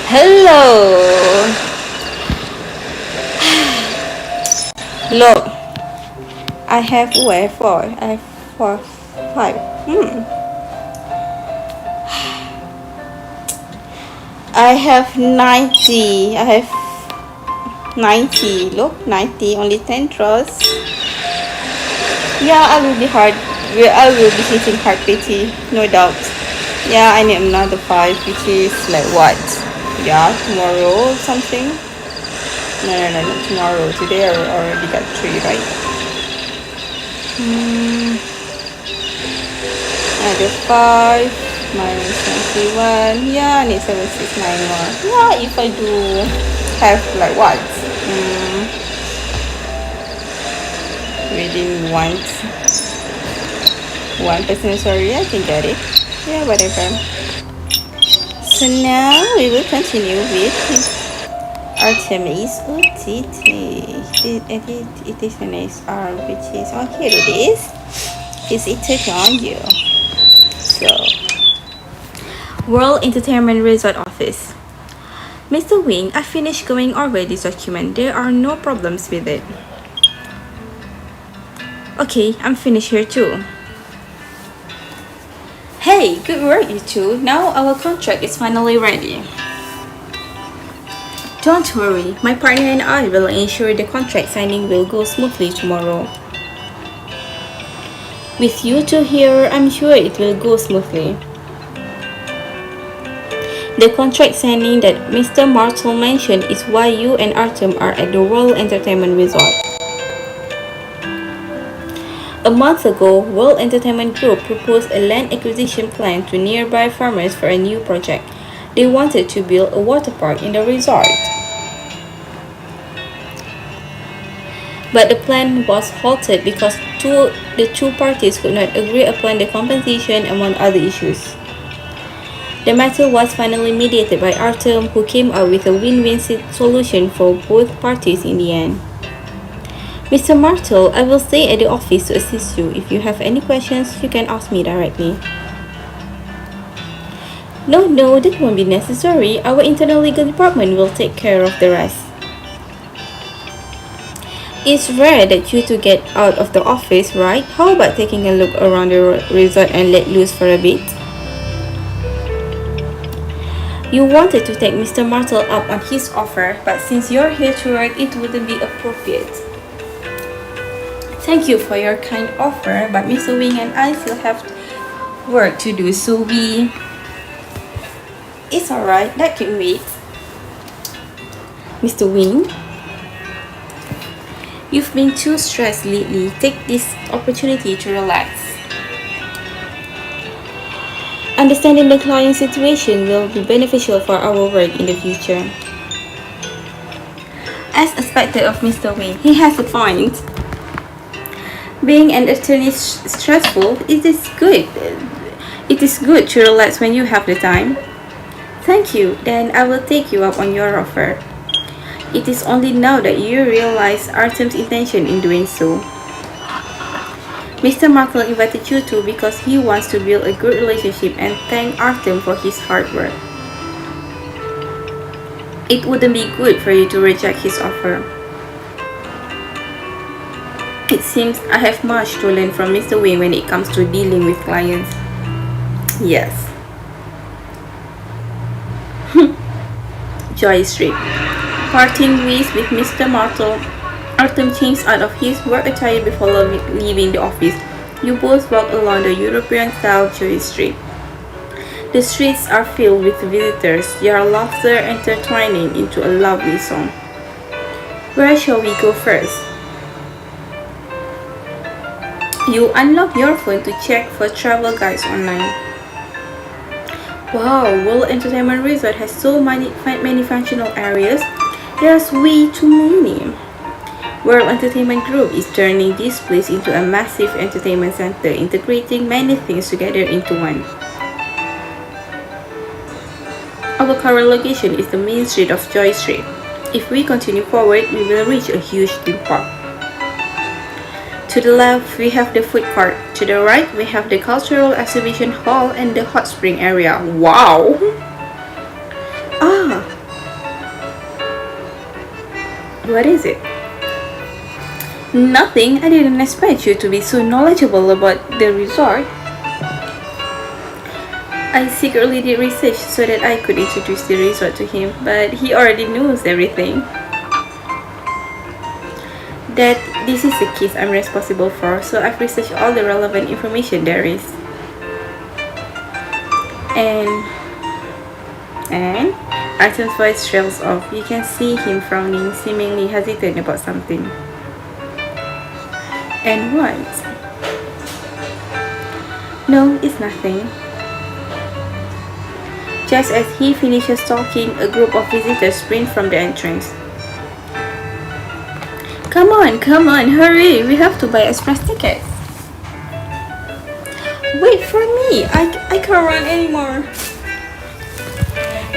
Hello. Look, I have where four. I have four, five. I have 90. I have 90. Look, 90. Only 10 draws. Yeah, I will be hard. I will be hitting hard pity, no doubt. Yeah, I need another 5, which is like what? Yeah, tomorrow or something. No, no, no, not tomorrow. Today I already got 3, right? Another 5 minus 21. Yeah, I need 769 more. Yeah, if I do have like what? Within 1%, sorry, I can get it. Yeah, whatever. So now we will continue with Artem is OTT. It is an SR, which is, oh, here it is. Is it taken on you? So, World Entertainment Resort Office. Mr. Wing, I finished going over this document. There are no problems with it. Okay, I'm finished here too. Hey, good work you two. Now our contract is finally ready. Don't worry, my partner and I will ensure the contract signing will go smoothly tomorrow. With you two here, I'm sure it will go smoothly. The contract signing that Mr. Martel mentioned is why you and Artem are at the World Entertainment Resort. A month ago, World Entertainment Group proposed a land acquisition plan to nearby farmers for a new project. They wanted to build a water park in the resort. But the plan was halted because the two parties could not agree upon the compensation among other issues. The matter was finally mediated by Artem, who came up with a win-win solution for both parties in the end. Mr. Martel, I will stay at the office to assist you. If you have any questions, you can ask me directly. No, that won't be necessary. Our internal legal department will take care of the rest. It's rare that you two get out of the office, right? How about taking a look around the resort and let loose for a bit? You wanted to take Mr. Martel up on his offer, but since you're here to work, it wouldn't be appropriate. Thank you for your kind offer, but Mr. Wing and I still have work to do, so It's alright, that can wait. Mr. Wing? You've been too stressed lately. Take this opportunity to relax. Understanding the client's situation will be beneficial for our work in the future. As expected of Mr. Wing, he has a point. Being an attorney is stressful. It is good. It is good to relax when you have the time. Thank you. Then I will take you up on your offer. It is only now that you realize Artem's intention in doing so. Mr. Markel invited you two because he wants to build a good relationship and thank Artem for his hard work. It wouldn't be good for you to reject his offer. It seems I have much to learn from Mr. Wing when it comes to dealing with clients. Yes. Joy Street. Parting ways with Mr. Martel, Artem changed out of his work attire before leaving the office. You both walk along the European-style Joy Street. The streets are filled with visitors, their laughter intertwining into a lovely song. Where shall we go first? You unlock your phone to check for travel guides online. Wow, World Entertainment Resort has so many functional areas. There's way too many. World Entertainment Group is turning this place into a massive entertainment center, integrating many things together into one. Our current location is the main street of Joy Street. If we continue forward, we will reach a huge theme park. To the left, we have the food court. To the right, we have the cultural exhibition hall and the hot spring area. Wow! Ah, What is it? Nothing. I didn't expect you to be so knowledgeable about the resort. I secretly did research so that I could introduce the resort to him, but he already knows everything. That this is the case I'm responsible for, so I've researched all the relevant information there is. And Artem's voice trails off. You can see him frowning, seemingly hesitant about something. And what? No, it's nothing. Just as he finishes talking, a group of visitors sprint from the entrance. Come on, hurry! We have to buy express tickets. Wait for me! I can't run anymore.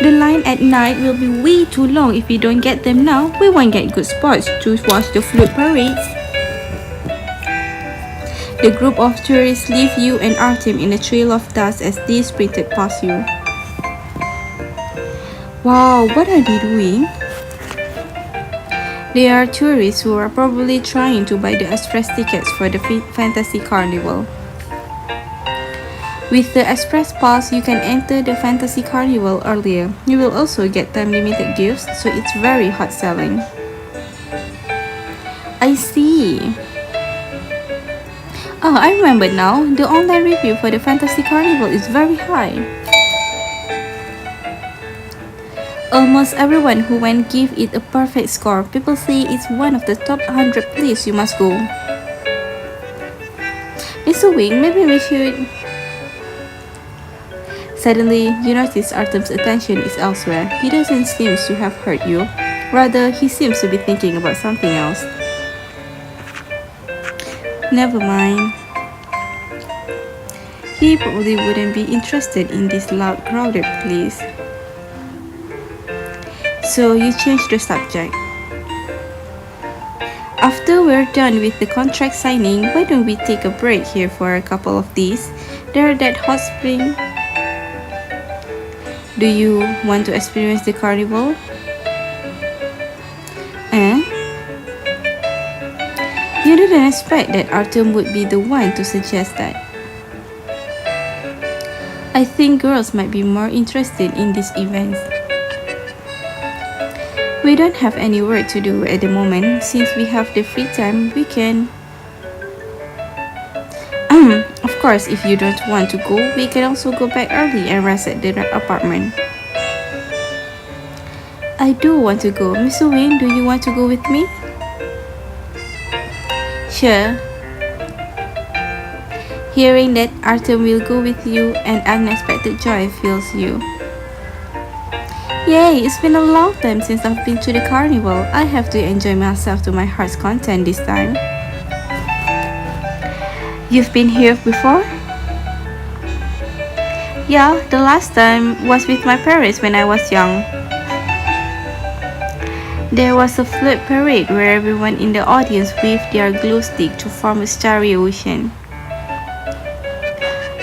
The line at night will be way too long. If we don't get them now, we won't get good spots to watch the float parades. The group of tourists leave you and Artem in a trail of dust as they sprinted past you. Wow, what are they doing? They are tourists who are probably trying to buy the express tickets for the Fantasy Carnival. With the Express Pass, you can enter the Fantasy Carnival earlier. You will also get time-limited gifts, so it's very hot selling. I see. Oh, I remember now. The online review for the Fantasy Carnival is very high. Almost everyone who went give it a perfect score. People say it's one of the top 100 places you must go. Mr. Wing, maybe we should... Suddenly, you notice Artem's attention is elsewhere. He doesn't seem to have heard you. Rather, he seems to be thinking about something else. Never mind. He probably wouldn't be interested in this loud, crowded place. So you change the subject. After we're done with the contract signing, why don't we take a break here for a couple of days? There's that hot spring. Do you want to experience the carnival? You didn't expect that Artem would be the one to suggest that. I think girls might be more interested in these events. We don't have any work to do at the moment. Since we have the free time, we can... Of course, if you don't want to go, we can also go back early and rest at the apartment. I do want to go. Mr. Wayne, do you want to go with me? Sure. Hearing that Artem will go with you, an unexpected joy fills you. Yay, it's been a long time since I've been to the carnival. I have to enjoy myself to my heart's content this time. You've been here before? Yeah, the last time was with my parents when I was young. There was a float parade where everyone in the audience waved their glow stick to form a starry ocean.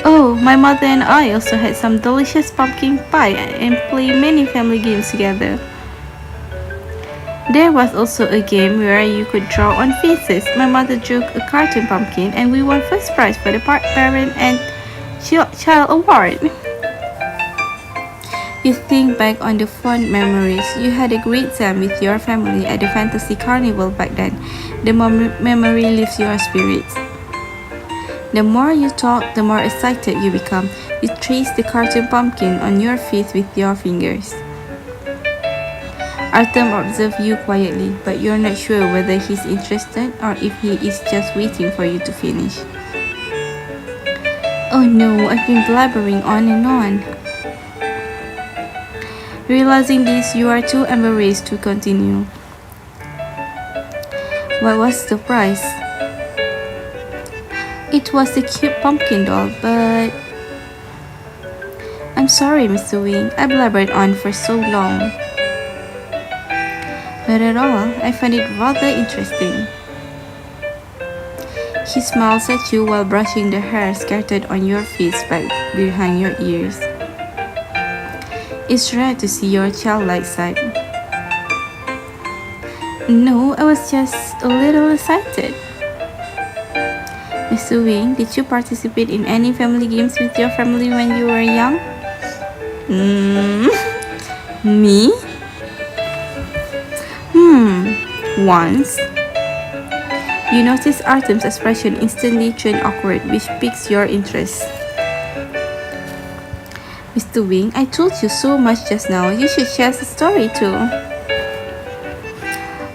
Oh, my mother and I also had some delicious pumpkin pie and played many family games together. There was also a game where you could draw on faces. My mother drew a cartoon pumpkin and we won first prize for the parent and child award. You think back on the fond memories. You had a great time with your family at the Fantasy Carnival back then. The memory lifts your spirits. The more you talk, the more excited you become. You trace the cartoon pumpkin on your face with your fingers. Artem observes you quietly, but you're not sure whether he's interested or if he is just waiting for you to finish. Oh no, I've been blabbering on and on. Realizing this, you are too embarrassed to continue. What was the prize? It was a cute pumpkin doll, but... I'm sorry, Mr. Wing. I blabbered on for so long. Not at all. I find it rather interesting. He smiles at you while brushing the hair scattered on your face back behind your ears. It's rare to see your childlike side. No, I was just a little excited. Mr. Wing, did you participate in any family games with your family when you were young? Hmm, me? Once. You notice Artem's expression instantly turned awkward, which piques your interest. Mr. Wing, I told you so much just now. You should share the story too.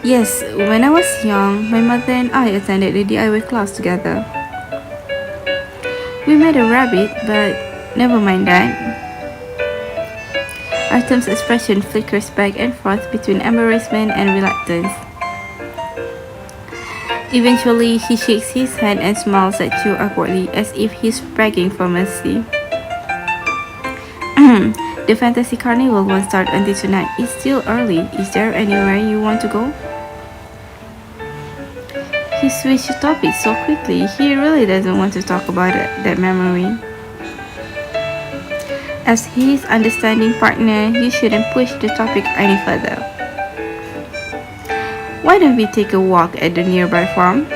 Yes, when I was young, my mother and I attended a DIY class together. We made a rabbit, but never mind that. Artem's expression flickers back and forth between embarrassment and reluctance. Eventually, he shakes his head and smiles at you awkwardly, as if he's begging for mercy. The fantasy carnival won't start until tonight. It's still early. Is there anywhere you want to go? He switched topics so quickly. He really doesn't want to talk about that memory. As his understanding partner, you shouldn't push the topic any further. Why don't we take a walk at the nearby farm?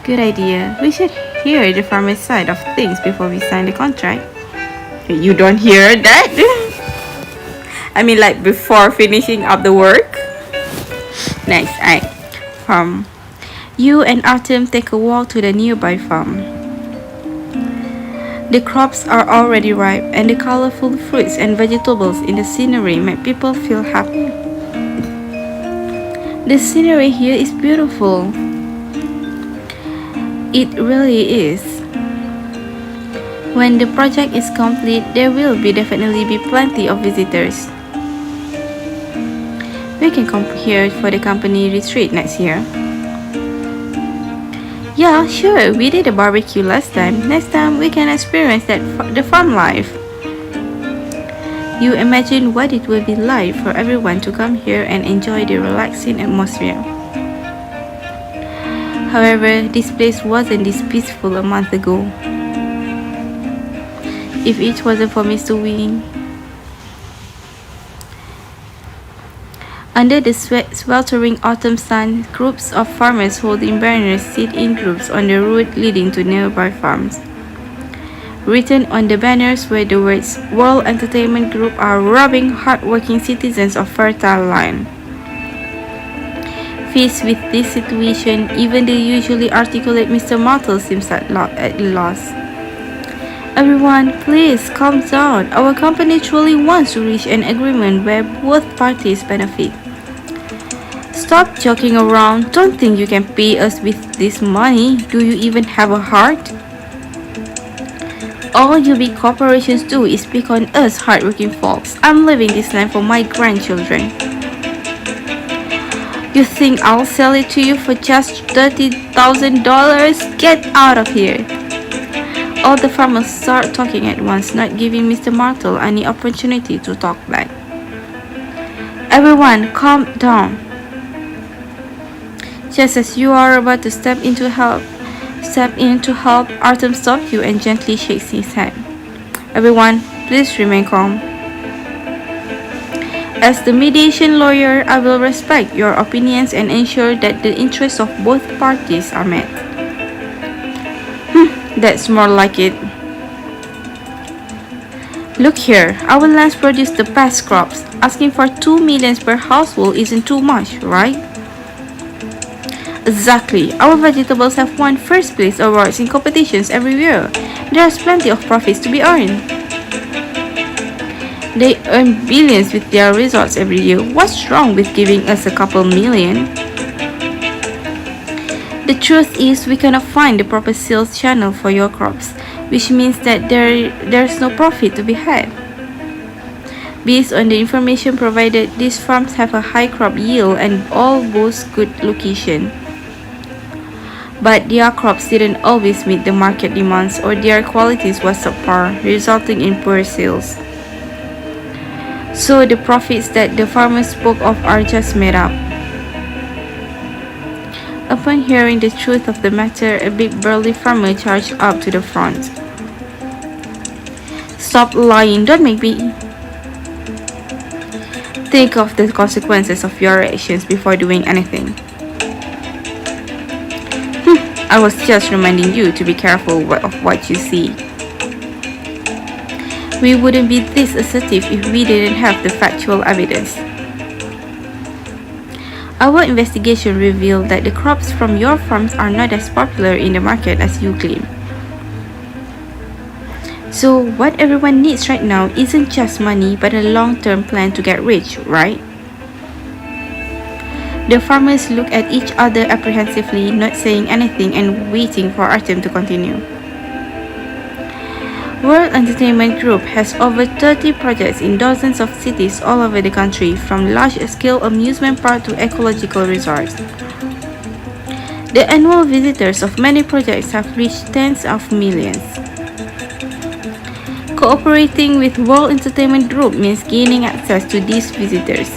Good idea. We should hear the farmer's side of things before we sign the contract. You don't hear that? I mean, like before finishing up the work. Next, farm. You and Artem take a walk to the nearby farm. The crops are already ripe, and the colorful fruits and vegetables in the scenery make people feel happy. The scenery here is beautiful. It really is. When the project is complete, there will definitely be plenty of visitors. We can come here for the company retreat next year. Yeah, sure, we did a barbecue last time. Next time we can experience the farm life. You imagine what it will be like for everyone to come here and enjoy the relaxing atmosphere. However, this place wasn't this peaceful a month ago. If it wasn't for Mr. Wing. Under the sweltering autumn sun, groups of farmers holding banners sit in groups on the road leading to nearby farms. Written on the banners were the words, "World Entertainment Group are robbing hard-working citizens of fertile land." Faced with this situation, even the usually articulate Mr. Martel seems at a loss. Everyone, please calm down. Our company truly wants to reach an agreement where both parties benefit. Stop joking around. Don't think you can pay us with this money. Do you even have a heart? All you big corporations do is pick on us hardworking folks. I'm leaving this land for my grandchildren. You think I'll sell it to you for just $30,000? Get out of here. All the farmers start talking at once, not giving Mr. Martel any opportunity to talk back. Everyone, calm down. Just as you are about to step in to help, Artem stops you and gently shakes his hand. Everyone, please remain calm. As the mediation lawyer, I will respect your opinions and ensure that the interests of both parties are met. That's more like it. Look here, our lands produce the best crops. Asking for $2 million per household isn't too much, right? Exactly. Our vegetables have won first place awards in competitions every year. There's plenty of profits to be earned. They earn billions with their results every year. What's wrong with giving us a couple million? The truth is, we cannot find the proper sales channel for your crops, which means that there's no profit to be had. Based on the information provided, these farms have a high crop yield and all boast good location. But their crops didn't always meet the market demands, or their qualities was subpar, resulting in poor sales. So the profits that the farmers spoke of are just made up. Upon hearing the truth of the matter, a big burly farmer charged up to the front. Stop lying, don't make me. Think of the consequences of your actions before doing anything. I was just reminding you to be careful of what you see. We wouldn't be this assertive if we didn't have the factual evidence. Our investigation revealed that the crops from your farms are not as popular in the market as you claim. So what everyone needs right now isn't just money but a long-term plan to get rich, right? The farmers look at each other apprehensively, not saying anything and waiting for Artem to continue. World Entertainment Group has over 30 projects in dozens of cities all over the country, from large-scale amusement parks to ecological resorts. The annual visitors of many projects have reached tens of millions. Cooperating with World Entertainment Group means gaining access to these visitors.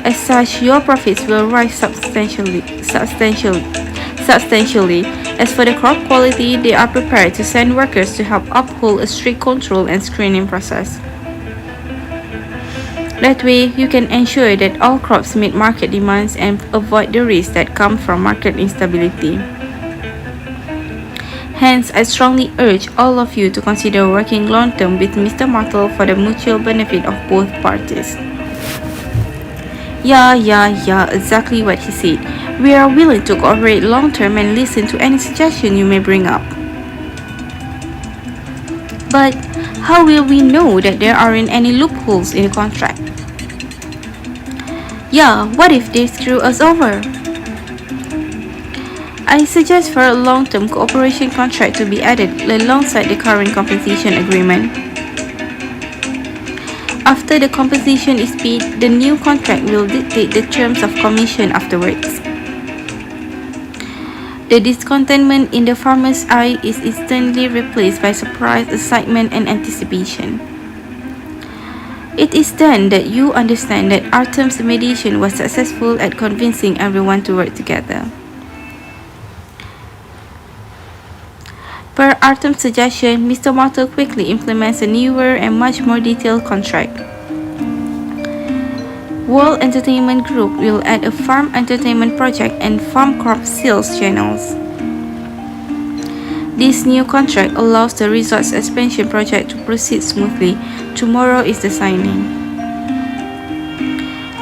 As such, your profits will rise substantially. As for the crop quality, they are prepared to send workers to help uphold a strict control and screening process. That way, you can ensure that all crops meet market demands and avoid the risks that come from market instability. Hence, I strongly urge all of you to consider working long-term with Mr. Martel for the mutual benefit of both parties. Yeah, exactly what he said. We are willing to cooperate long-term and listen to any suggestion you may bring up. But how will we know that there aren't any loopholes in the contract? Yeah, what if they screw us over? I suggest for a long-term cooperation contract to be added alongside the current compensation agreement. After the compensation is paid, the new contract will dictate the terms of commission afterwards. The discontentment in the farmer's eye is instantly replaced by surprise, excitement, and anticipation. It is then that you understand that Artem's mediation was successful at convincing everyone to work together. Per Artem's suggestion, Mr. Martel quickly implements a newer and much more detailed contract. World Entertainment Group will add a farm entertainment project and farm crop sales channels. This new contract allows the resort's expansion project to proceed smoothly. Tomorrow is the signing.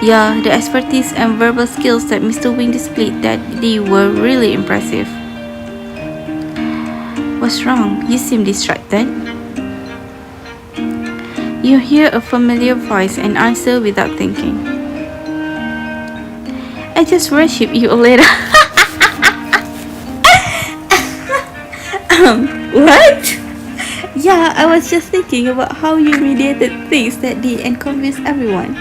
Yeah, the expertise and verbal skills that Mr. Wing displayed that day were really impressive. What's wrong? You seem distracted. You hear a familiar voice and answer without thinking. I just worship you a little. What? Yeah, I was just thinking about how you mediated things that day and convinced everyone.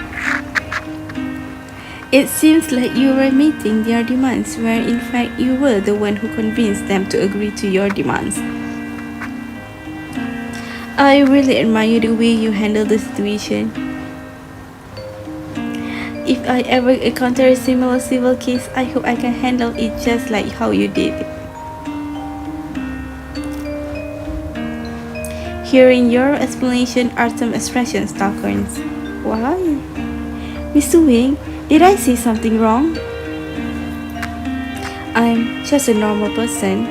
It seems like you were meeting their demands, where in fact you were the one who convinced them to agree to your demands. I really admire the way you handled the situation. If I ever encounter a similar civil case, I hope I can handle it just like how you did. Hearing your explanation, Artem's expression darkens. Why? Mr. Wing, did I say something wrong? I'm just a normal person,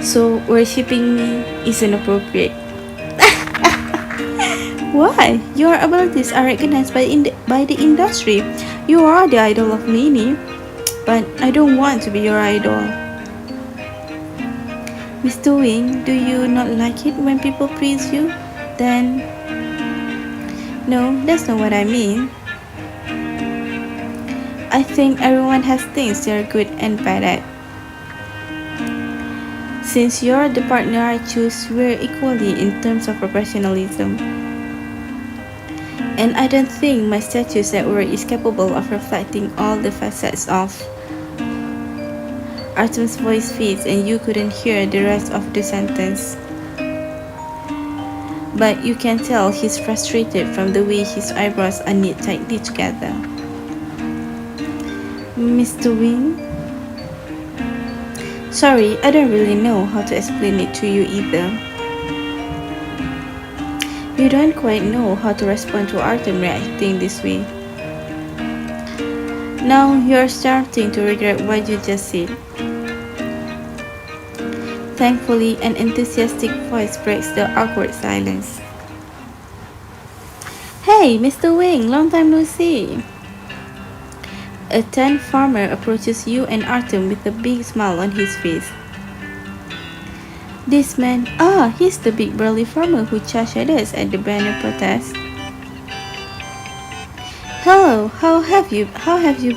so worshipping me is inappropriate. Why? Your abilities are recognized by the industry. You are the idol of many, but I don't want to be your idol. Mr. Wing, do you not like it when people praise you? Then... No, that's not what I mean. I think everyone has things they're good and bad at. Since you're the partner I choose, we're equally in terms of professionalism. And I don't think my status at work is capable of reflecting all the facets of... Artem's voice fades and you couldn't hear the rest of the sentence. But you can tell he's frustrated from the way his eyebrows are knit tightly together. Mr. Wing? Sorry, I don't really know how to explain it to you either. You don't quite know how to respond to Artem reacting this way. Now you're starting to regret what you just said. Thankfully, an enthusiastic voice breaks the awkward silence. Hey, Mr. Wing, long time no see. A tan farmer approaches you and Artem with a big smile on his face. This man, he's the big burly farmer who charged at us at the banner protest. Hello, how have you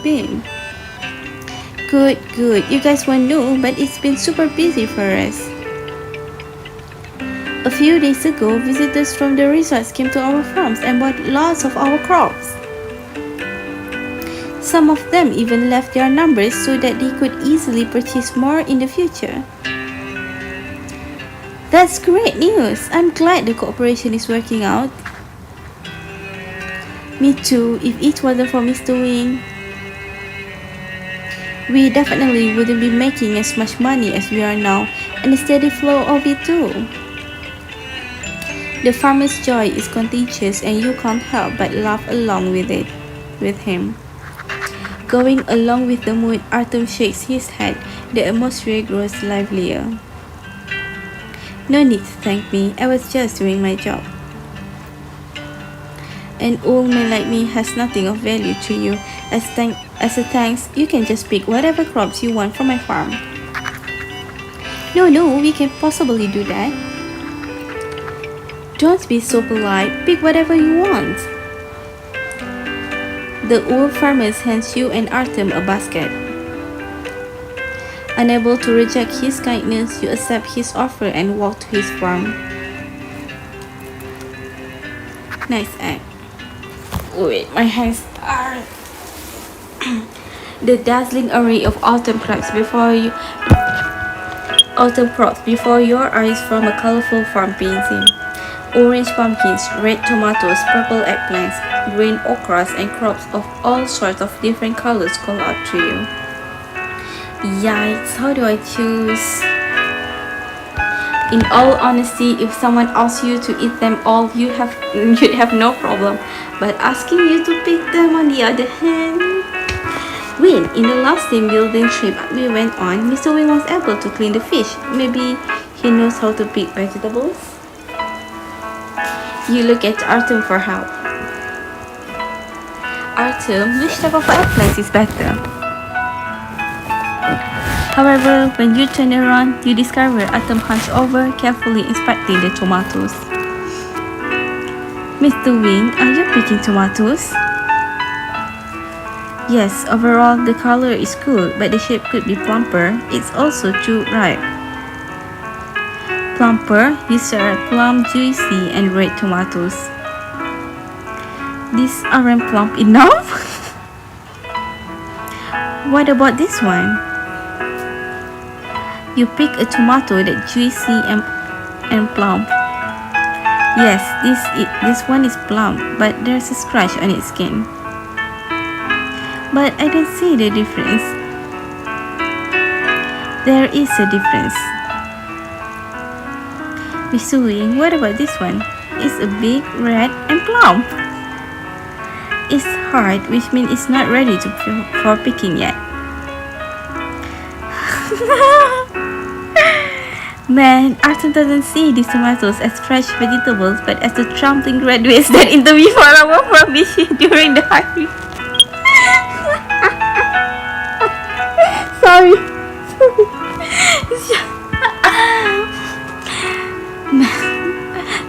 been? Good, good. You guys won't know, but it's been super busy for us. A few days ago, visitors from the resorts came to our farms and bought lots of our crops. Some of them even left their numbers so that they could easily purchase more in the future. That's great news. I'm glad the cooperation is working out. Me too, if it wasn't for Mr. Wing. We definitely wouldn't be making as much money as we are now, and a steady flow of it too. The farmer's joy is contagious and you can't help but laugh along with him. Going along with the mood, Artem shakes his head. The atmosphere grows livelier. No need to thank me, I was just doing my job. An old man like me has nothing of value to you. As a thanks, you can just pick whatever crops you want from my farm. No, we can't possibly do that. Don't be so polite, pick whatever you want. The old farmer hands you and Artem a basket. Unable to reject his kindness, you accept his offer and walk to his farm. Nice act. Wait, my hands are... The dazzling array of autumn crops before your eyes from a colorful farm painting. Orange pumpkins, red tomatoes, purple eggplants, green okras, and crops of all sorts of different colors call out to you. Yikes, how do I choose? In all honesty, if someone asks you to eat them all, you'd have no problem. But asking you to pick them on the other hand... Wait, in the last team building trip we went on, Mr. Wing was able to clean the fish. Maybe he knows how to pick vegetables? You look at Artem for help. Artem, which type of eggplant is better? However, when you turn around, you discover Artem hunched over, carefully inspecting the tomatoes. Mr. Wing, are you picking tomatoes? Yes, overall the color is cool, but the shape could be plumper. It's also too ripe. Plumper, these are plump, juicy, and red tomatoes. These aren't plump enough? What about this one? You pick a tomato that's juicy and plump. Yes, this one is plump, but there's a scratch on its skin. But I don't see the difference. There is a difference. Mr. Wing, what about this one? It's a big, red, and plump. It's hard, which means it's not ready for picking yet. Man, Artem doesn't see these tomatoes as fresh vegetables, but as the trampling graduates that interview for our provision during the hiring. Sorry.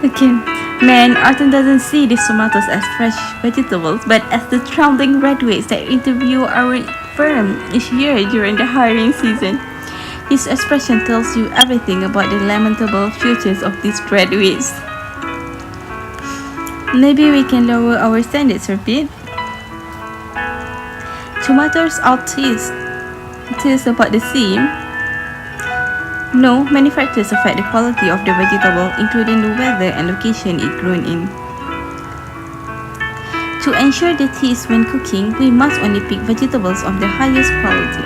Okay. Man, Artem doesn't see these tomatoes as fresh vegetables, but as the trampling graduates that interview our firm each year during the hiring season. His expression tells you everything about the lamentable futures of these graduates. Maybe we can lower our standards a bit. Tomatoes are teased about the same. No, many factors affect the quality of the vegetable, including the weather and location it grown in. To ensure the taste when cooking, we must only pick vegetables of the highest quality.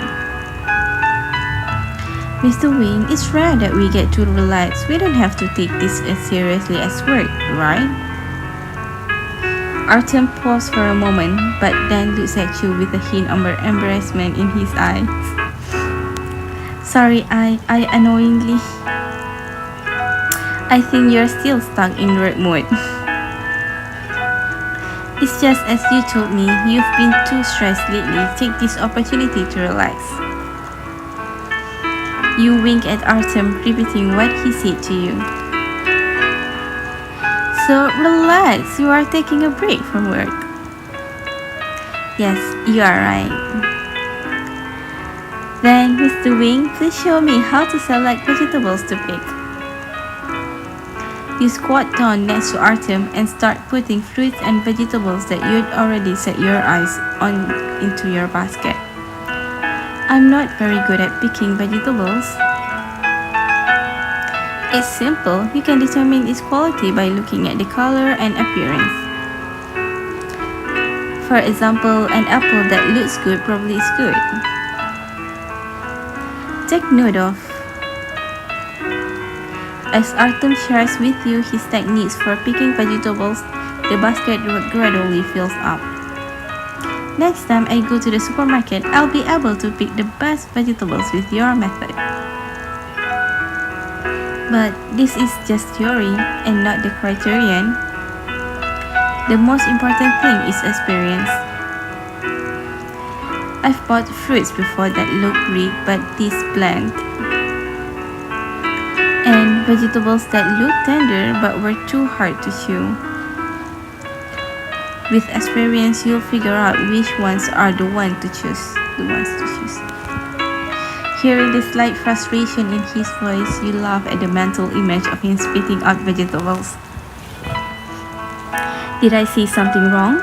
Mr. Wing, it's rare that we get to relax. We don't have to take this as seriously as work, right? Artem paused for a moment, but then looks at you with a hint of embarrassment in his eyes. Sorry, I annoyingly. I think you're still stuck in work mode. It's just as you told me, you've been too stressed lately. Take this opportunity to relax. You wink at Artem, repeating what he said to you. So relax, you are taking a break from work. Yes, you are right. Then, Mr. Wing, please show me how to select vegetables to pick. You squat down next to Artem and start putting fruits and vegetables that you'd already set your eyes on into your basket. I'm not very good at picking vegetables. It's simple. You can determine its quality by looking at the color and appearance. For example, an apple that looks good probably is good. Take note of. As Artem shares with you his techniques for picking vegetables, the basket gradually fills up. Next time I go to the supermarket, I'll be able to pick the best vegetables with your method. But this is just theory and not the criterion. The most important thing is experience. I've bought fruits before that look great but taste bland, and vegetables that look tender but were too hard to chew. With experience, you'll figure out which ones are the ones to choose. Hearing the slight frustration in his voice, you laugh at the mental image of him spitting out vegetables. Did I say something wrong?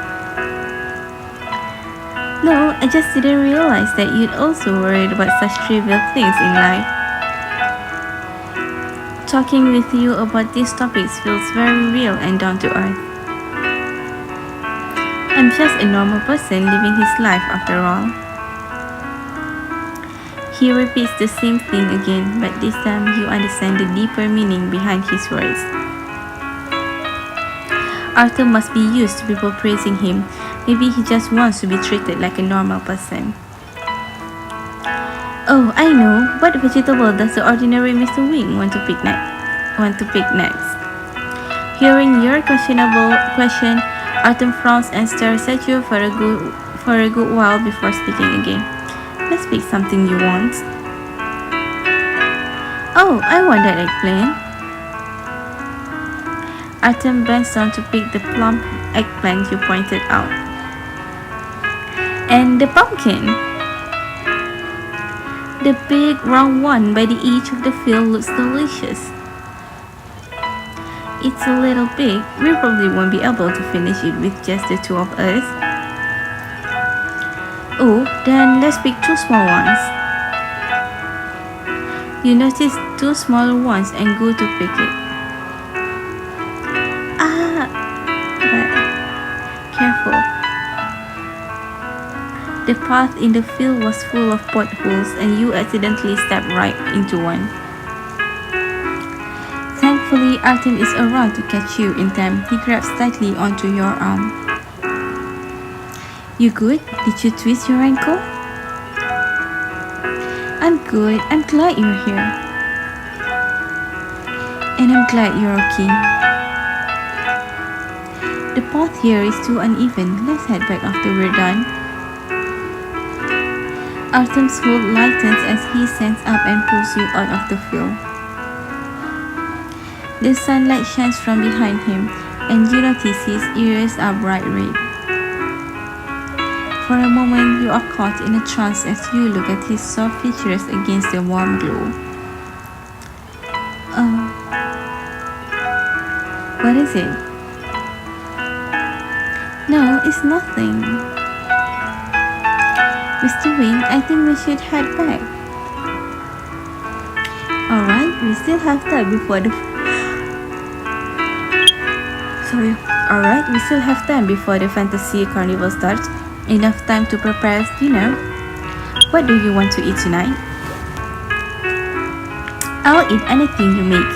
No, I just didn't realize that you'd also worried about such trivial things in life. Talking with you about these topics feels very real and down to earth. I'm just a normal person living his life after all. He repeats the same thing again, but this time you understand the deeper meaning behind his words. Artem must be used to people praising him. Maybe he just wants to be treated like a normal person. Oh, I know. What vegetable does the ordinary Mr. Wing want to pick next? Hearing your questionable question, Artem frowns and stares at you for a good while before speaking again. Let's pick something you want. Oh, I want that eggplant. Artem bends down to pick the plump eggplant you pointed out. And the pumpkin. The big round one by the edge of the field looks delicious. It's a little big. We probably won't be able to finish it with just the two of us. Oh, then let's pick two small ones. You notice two smaller ones and go to pick it. But careful. The path in the field was full of potholes and you accidentally stepped right into one. Thankfully, Artem is around to catch you in time. He grabs tightly onto your arm. You good? Did you twist your ankle? I'm good. I'm glad you're here. And I'm glad you're okay. The path here is too uneven. Let's head back after we're done. Artem's hold lightens as he stands up and pulls you out of the field. The sunlight shines from behind him, and you notice his ears are bright red. For a moment, you are caught in a trance as you look at his soft features against the warm glow. What is it? No, it's nothing. Mr. Wing, I think we should head back. Alright, we still have time before the fantasy carnival starts. Enough time to prepare dinner. What do you want to eat tonight? I'll eat anything you make.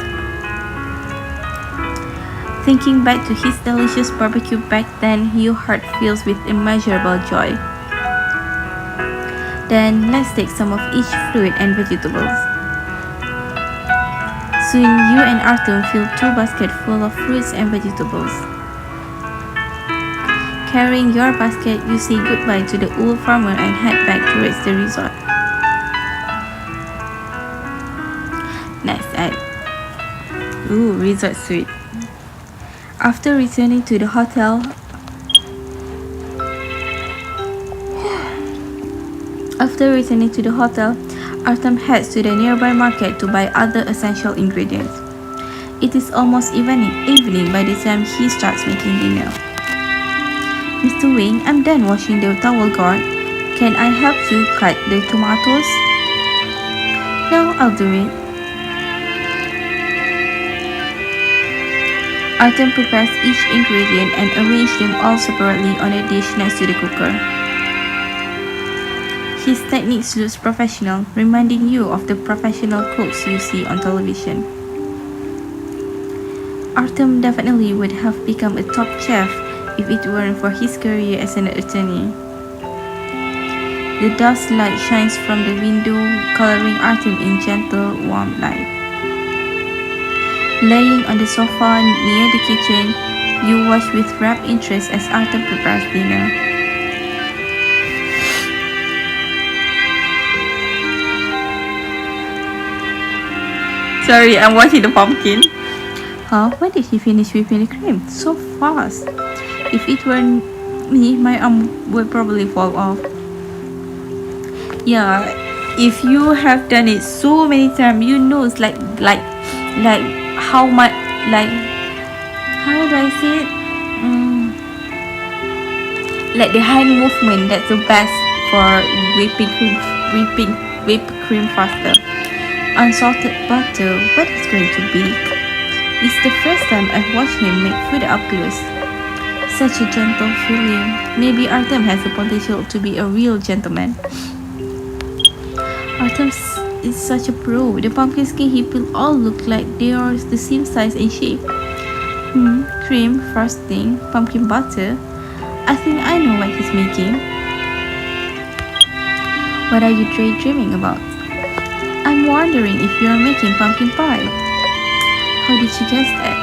Thinking back to his delicious barbecue back then, your heart fills with immeasurable joy. Then let's take some of each fruit and vegetables. Soon you and Artem fill 2 baskets full of fruits and vegetables. Carrying your basket, you say goodbye to the old farmer and head back towards the resort. Next at Resort Suite. After returning to the hotel, Artem heads to the nearby market to buy other essential ingredients. It is almost evening by the time he starts making dinner. Mr. Wing, I'm done washing the towel guard. Can I help you cut the tomatoes? No, I'll do it. Artem prepares each ingredient and arranges them all separately on a dish next to the cooker. His techniques look professional, reminding you of the professional cooks you see on television. Artem definitely would have become a top chef if it weren't for his career as an attorney. The dust light shines from the window, coloring Artem in gentle, warm light. Laying on the sofa near the kitchen, you watch with rapt interest as Artem prepares dinner. Sorry, I'm watching the pumpkin. Huh? When did he finish whipping the cream? So fast. If it were me, my arm would probably fall off. Yeah, if you have done it so many times, you know it's like how much, like, how do I say it? Like the hand movement, that's the best for whipped cream faster. Unsalted butter, what is going to be? It's the first time I've watched him make food up close. Such a gentle feeling. Maybe Artem has the potential to be a real gentleman. Artem is such a pro. The pumpkin skin he peeled all look like they are the same size and shape. Cream, frosting, pumpkin butter. I think I know what he's making. What are you daydreaming about? I'm wondering if you're making pumpkin pie. How did you guess that?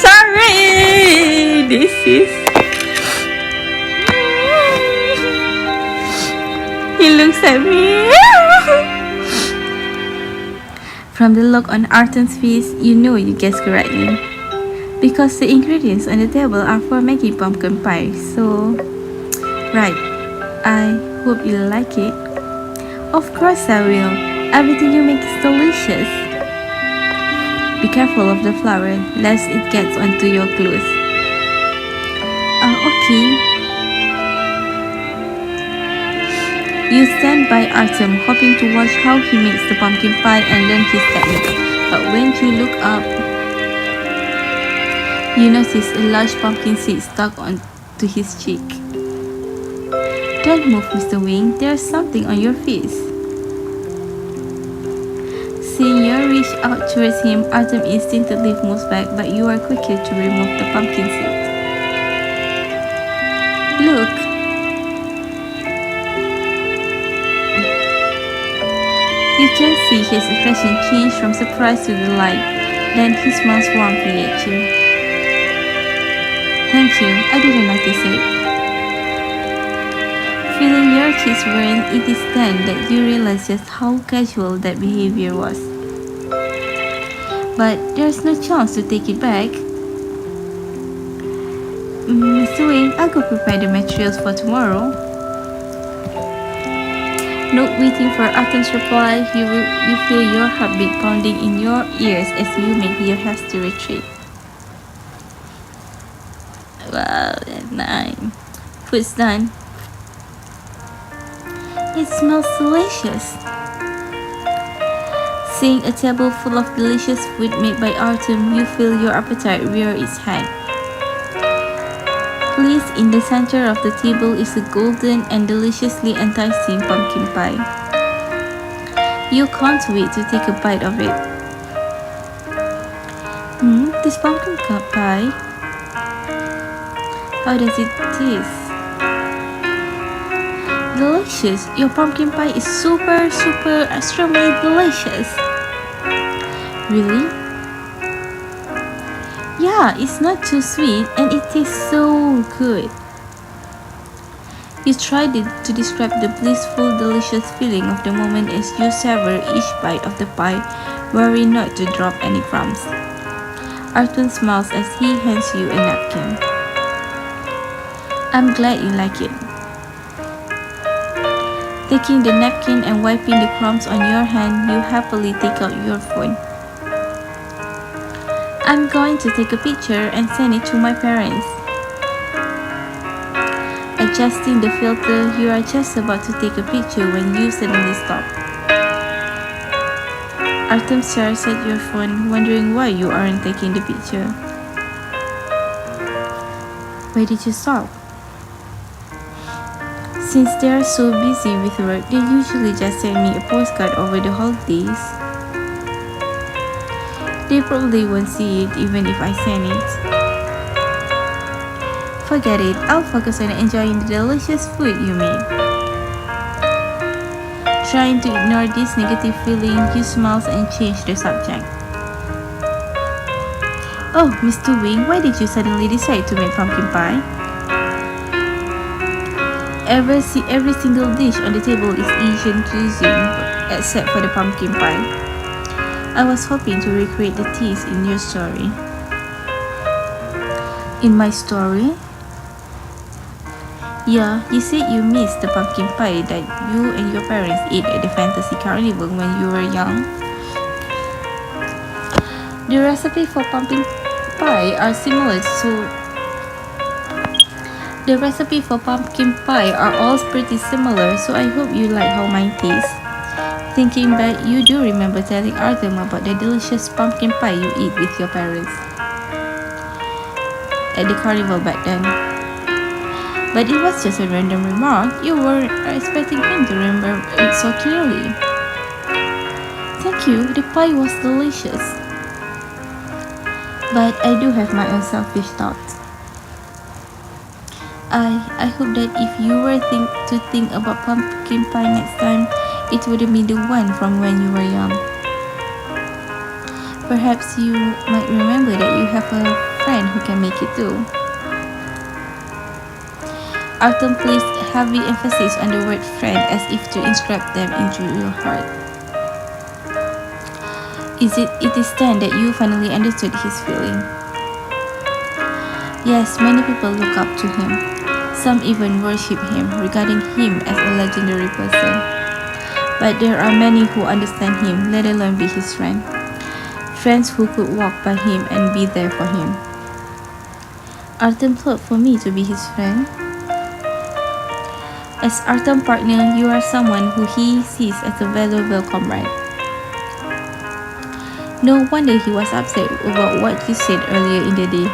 Sorry! This is... He looks at me. From the look on Artem's face, you know you guessed correctly. Because the ingredients on the table are for making pumpkin pie. So, right. I hope you like it. Of course I will. Everything you make is delicious. Be careful of the flour, lest it gets onto your clothes. Okay. You stand by Artem, hoping to watch how he makes the pumpkin pie and learn his techniques. But when you look up, you notice a large pumpkin seed stuck onto his cheek. Don't move, Mr. Wing. There's something on your face. Seeing you reach out towards him, Artem instinctively moves back, but you are quicker to remove the pumpkin seed. Look. You can see his expression change from surprise to delight. Then he smiles warmly at you. Thank you. I didn't notice it. Feeling your cheeks burn, it is then that you realize just how casual that behavior was. But there's no chance to take it back. Mr. Wing, I'll go prepare the materials for tomorrow. Not waiting for Artem's reply, you feel your heartbeat pounding in your ears as you make your hasty retreat. Wow, that's nice. Food's done. It smells delicious. Seeing a table full of delicious food made by Artem, you feel your appetite rear its head. Placed in the center of the table is a golden and deliciously enticing pumpkin pie. You can't wait to take a bite of it. this pumpkin pie? How does it taste? Delicious. Your pumpkin pie is super extremely delicious. Really? Yeah, it's not too sweet and it tastes so good. You tried it to describe the blissful, delicious feeling of the moment as you savor each bite of the pie, worrying not to drop any crumbs. Artem smiles as he hands you a napkin. I'm glad you like it. Taking the napkin and wiping the crumbs on your hand, you happily take out your phone. I'm going to take a picture and send it to my parents. Adjusting the filter, you are just about to take a picture when you suddenly stop. Artem stares at your phone, wondering why you aren't taking the picture. Why did you stop? Since they are so busy with work, they usually just send me a postcard over the holidays. They probably won't see it even if I send it. Forget it, I'll focus on enjoying the delicious food you made. Trying to ignore this negative feeling, you smile and change the subject. Oh, Mr. Wing, why did you suddenly decide to make pumpkin pie? Every single dish on the table is Asian cuisine except for the pumpkin pie. I was hoping to recreate the taste in your story. In my story? Yeah, you said you missed the pumpkin pie that you and your parents ate at the fantasy carnival when you were young. The recipe for pumpkin pie are similar The recipe for pumpkin pie are all pretty similar, so I hope you like how mine tastes. Thinking back, you do remember telling Artem about the delicious pumpkin pie you eat with your parents at the carnival back then. But it was just a random remark. You weren't expecting him to remember it so clearly. Thank you, the pie was delicious. But I do have my own selfish thoughts. I hope that if you were to think about pumpkin pie next time, it wouldn't be the one from when you were young. Perhaps you might remember that you have a friend who can make it too. Artem placed heavy emphasis on the word friend as if to inscribe them into your heart. It is then that you finally understood his feeling. Yes, many people look up to him. Some even worship him, regarding him as a legendary person. But there are many who understand him, let alone be his friend. Friends who could walk by him and be there for him. Artem thought for me to be his friend. As Artem's partner, you are someone who he sees as a valuable comrade. No wonder he was upset about what you said earlier in the day.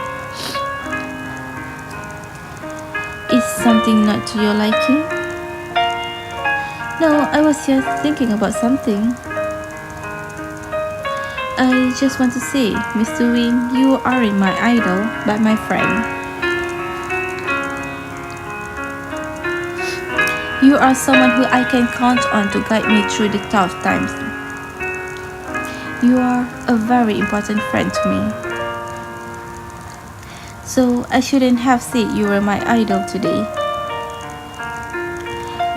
Is something not to your liking? No, I was just thinking about something. I just want to say, Mr. Wing, you aren't my idol, but my friend. You are someone who I can count on to guide me through the tough times. You are a very important friend to me. So I shouldn't have said you were my idol today.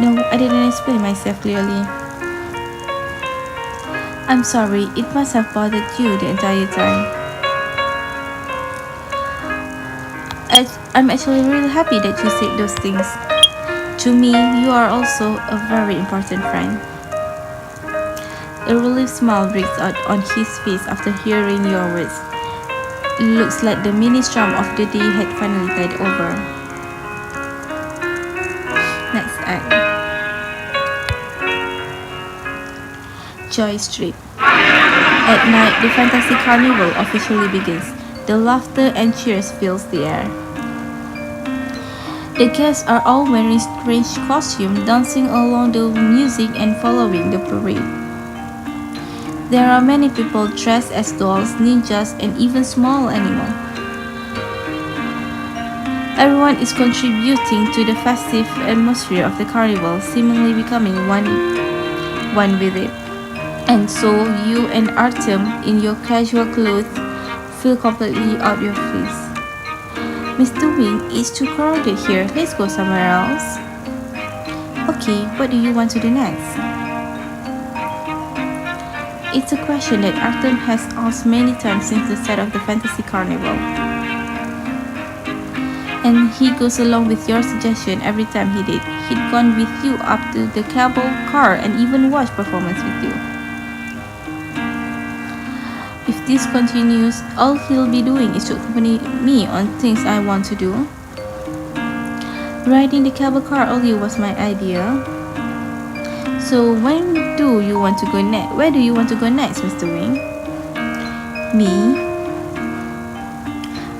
No, I didn't explain myself clearly. I'm sorry, it must have bothered you the entire time. I'm actually really happy that you said those things. To me, you are also a very important friend. A relieved smile breaks out on his face after hearing your words. Looks like the mini storm of the day had finally died over. Next act. Joy Street. At night, the fantasy carnival officially begins. The laughter and cheers fills the air. The guests are all wearing strange costumes, dancing along the music and following the parade. There are many people dressed as dolls, ninjas, and even small animals. Everyone is contributing to the festive atmosphere of the carnival, seemingly becoming one with it. And so you and Artem, in your casual clothes, feel completely out your place. Mr. Wing, it's too crowded here. Let's go somewhere else. Okay, what do you want to do next? It's a question that Artem has asked many times since the start of the Fantasy Carnival. And he goes along with your suggestion every time he did. He'd gone with you up to the cable car and even watched performance with you. If this continues, all he'll be doing is to accompany me on things I want to do. Riding the cable car earlier was my idea. So when do you want to go next? Where do you want to go next, Mr. Wing? Me?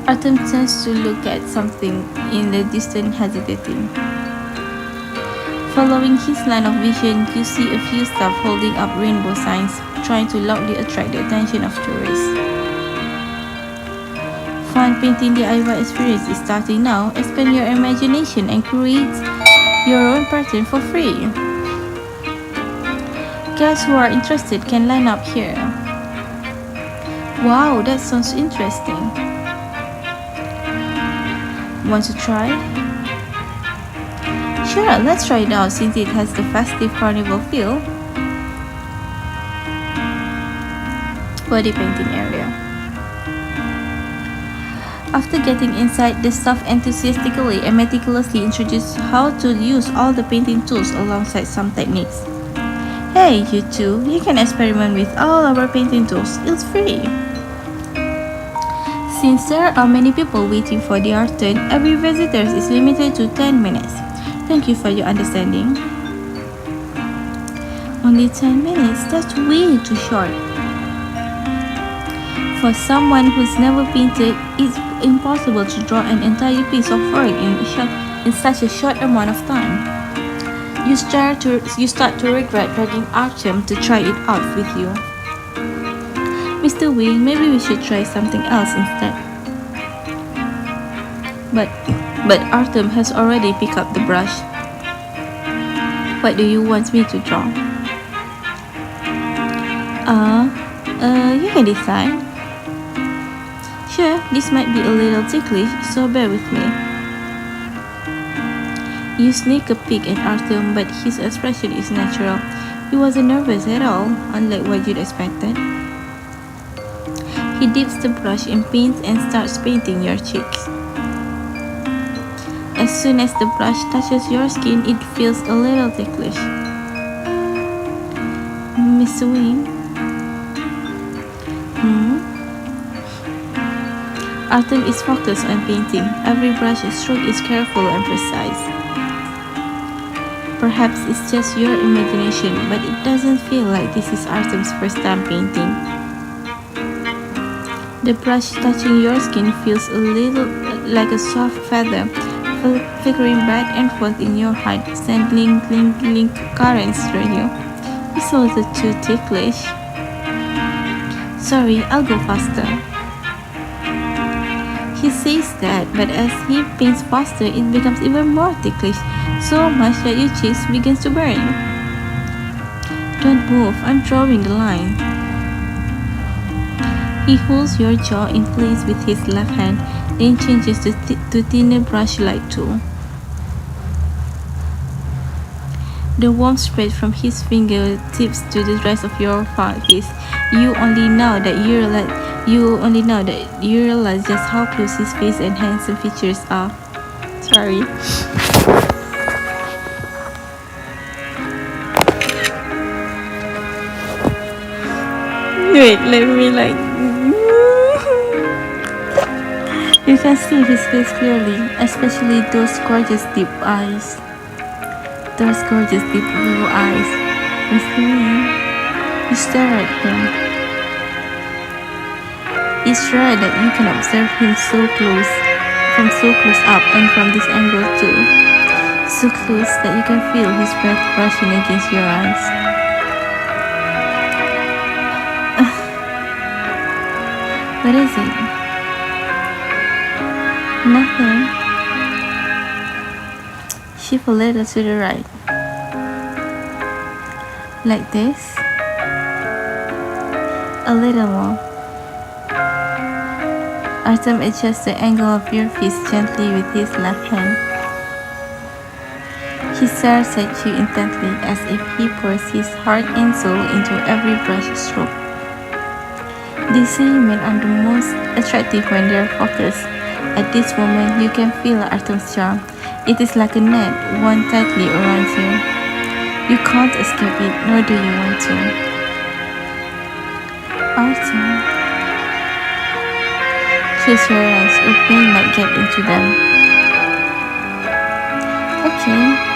Artem turns to look at something in the distance, hesitating. Following his line of vision, you see a few staff holding up rainbow signs, trying to loudly attract the attention of tourists. Fun painting DIY experience is starting now. Expand your imagination and create your own pattern for free. Guests who are interested can line up here. Wow, that sounds interesting. Want to try? Sure, let's try it out since it has the festive carnival feel. Body painting area. After getting inside, the staff enthusiastically and meticulously introduced how to use all the painting tools alongside some techniques. Hey, you two, you can experiment with all our painting tools. It's free. Since there are many people waiting for their turn, every visitor is limited to 10 minutes. Thank you for your understanding. Only 10 minutes? That's way too short. For someone who's never painted, it's impossible to draw an entire piece of work in such a short amount of time. You start to regret dragging Artem to try it out with you. Mr. Wing, maybe we should try something else instead. But Artem has already picked up the brush. What do you want me to draw? You can decide. Sure, this might be a little ticklish, so bear with me. You sneak a peek at Artem, but his expression is natural. He wasn't nervous at all, unlike what you'd expected. He dips the brush in paint and starts painting your cheeks. As soon as the brush touches your skin, it feels a little ticklish. Mr. Wing? Artem is focused on painting. Every brush stroke is careful and precise. Perhaps it's just your imagination, but it doesn't feel like this is Artem's first time painting. The brush touching your skin feels a little like a soft feather, flickering back and forth in your heart, sending link currents through you. It's a little too ticklish. Sorry, I'll go faster. He says that, but as he paints faster, it becomes even more ticklish, so much that your cheeks begins to burn. Don't move, I'm drawing the line. He holds your jaw in place with his left hand, then changes to thinner brush-like tool. The warmth spreads from his fingertips to the rest of your face. You only know that you realize just how close his face and handsome features are. Sorry. Wait, let me You can see his face clearly, especially those gorgeous deep eyes. Those gorgeous deep blue eyes. Mr. Wing, you stare at him. It's rare that you can observe him so close up and from this angle too. So close that you can feel his breath brushing against your eyes. What is it? Nothing. Shift a little to the right. Like this. A little more. Artem adjusts the angle of your fist gently with his left hand. He stares at you intently as if he pours his heart and soul into every brush stroke. They say men are the most attractive when they are focused. At this moment, you can feel Artem's charm. It is like a net wound tightly around you. You can't escape it, nor do you want to. Artem. Close your eyes, your pain might get into them. Okay.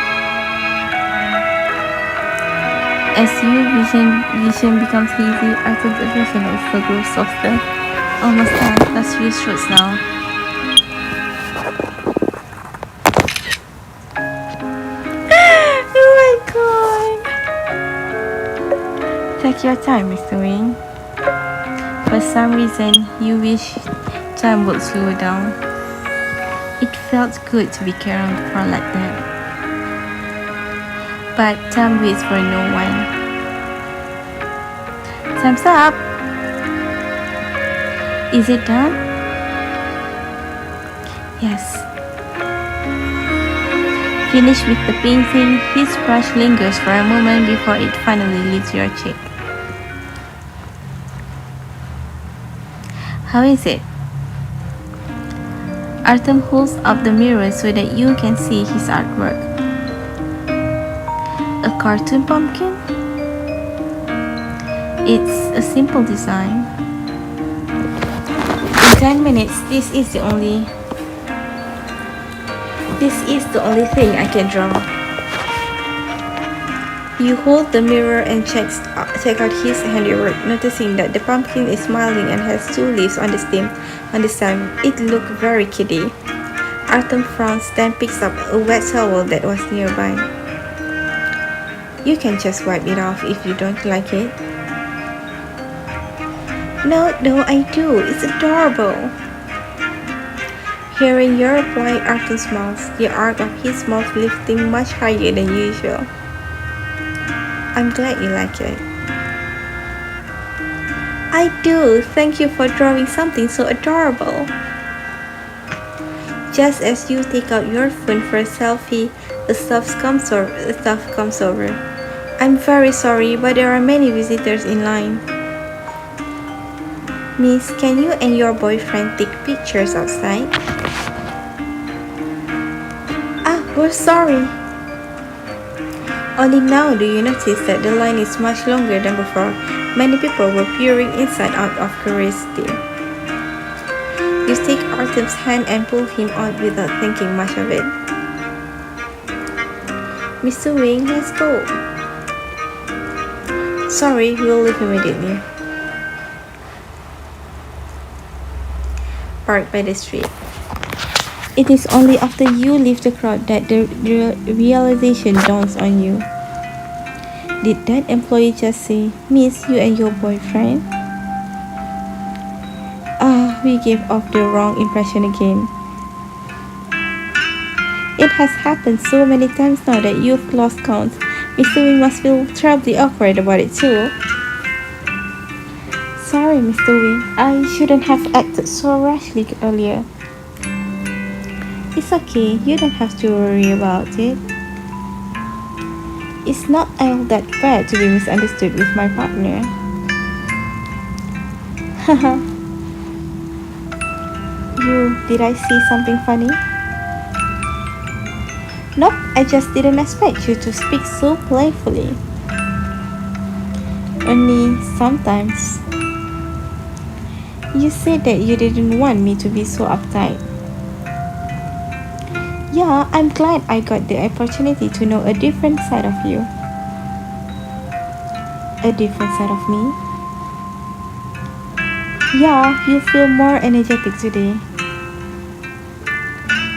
As your vision becomes hazy, Artem's expression also grows softer. Almost done, last few strokes now. Oh my god! Take your time, Mr. Wing. For some reason, you wish time would slow down. It felt good to be carried on the floor like that. But time waits for no one. Time's up! Is it done? Yes. Finished with the painting, his brush lingers for a moment before it finally leaves your cheek. How is it? Artem holds up the mirror so that you can see his artwork. A cartoon pumpkin? It's a simple design. In 10 minutes, this is the only thing I can draw. You hold the mirror and check out his handiwork, noticing that the pumpkin is smiling and has 2 leaves on the stem. It looked very kiddie. Artem frowns, then picks up a wet towel that was nearby. You can just wipe it off if you don't like it. No, I do. It's adorable. Hearing your reply, Artem smiles, the arc of his mouth lifting much higher than usual. I'm glad you like it. I do. Thank you for drawing something so adorable. Just as you take out your phone for a selfie, the staff comes over. I'm very sorry, but there are many visitors in line. Miss, can you and your boyfriend take pictures outside? We're sorry. Only now do you notice that the line is much longer than before. Many people were peering inside out of curiosity. You take Artem's hand and pull him out without thinking much of it. Mr. Wing, let's go. Sorry, we'll leave immediately. Park by the street. It is only after you leave the crowd that the realization dawns on you. Did that employee just say, Miss, you and your boyfriend? We gave off the wrong impression again. It has happened so many times now that you've lost count. Mr. Wing must feel terribly awkward about it too. Sorry, Mr. Wing. I shouldn't have acted so rashly earlier. It's okay, you don't have to worry about it. It's not all that bad to be misunderstood with my partner. Haha. Did I say something funny? Nope, I just didn't expect you to speak so playfully. Only sometimes. You said that you didn't want me to be so uptight. Yeah, I'm glad I got the opportunity to know a different side of you. A different side of me? Yeah, you feel more energetic today.